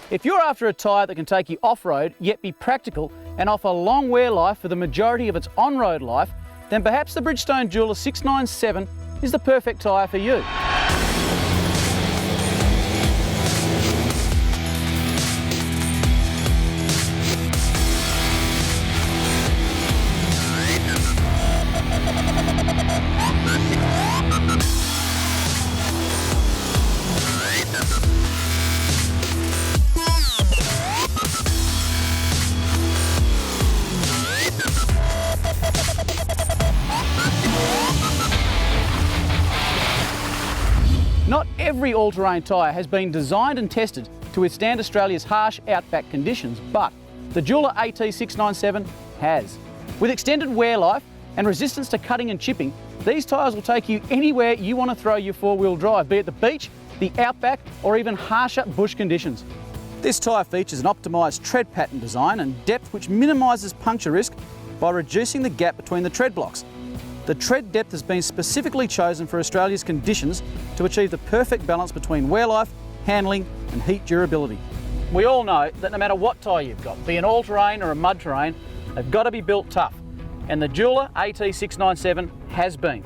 If you're after a tyre that can take you off-road, yet be practical and offer long wear life for the majority of its on-road life, then perhaps the Bridgestone Jeweller 697 is the perfect tyre for you. Not every all-terrain tyre has been designed and tested to withstand Australia's harsh outback conditions, but the Jeweller AT697 has. With extended wear life and resistance to cutting and chipping, these tyres will take you anywhere you want to throw your four-wheel drive, be it the beach, the outback, or even harsher bush conditions. This tyre features an optimised tread pattern design and depth which minimises puncture risk by reducing the gap between the tread blocks. The tread depth has been specifically chosen for Australia's conditions to achieve the perfect balance between wear life, handling and heat durability. We all know that no matter what tyre you've got, be an all-terrain or a mud terrain, they've got to be built tough, and the Jeweller AT697 has been.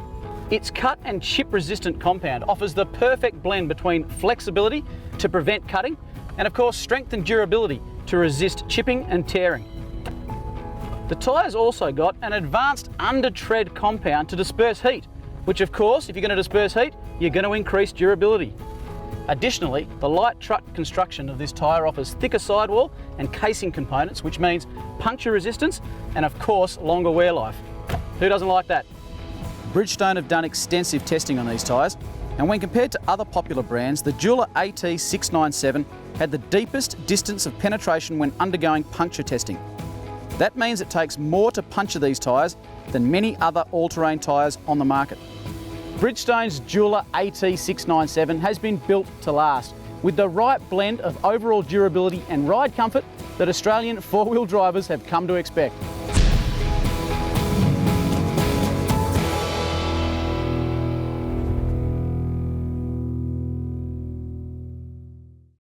Its cut and chip resistant compound offers the perfect blend between flexibility to prevent cutting and of course strength and durability to resist chipping and tearing. The tyre's also got an advanced under-tread compound to disperse heat, which of course, if you're going to disperse heat, you're going to increase durability. Additionally, the light truck construction of this tyre offers thicker sidewall and casing components, which means puncture resistance and of course, longer wear life. Who doesn't like that? Bridgestone have done extensive testing on these tyres, and when compared to other popular brands, the Jeweller AT697 had the deepest distance of penetration when undergoing puncture testing. That means it takes more to puncture these tyres than many other all-terrain tyres on the market. Bridgestone's Jeweller AT697 has been built to last, with the right blend of overall durability and ride comfort that Australian four-wheel drivers have come to expect.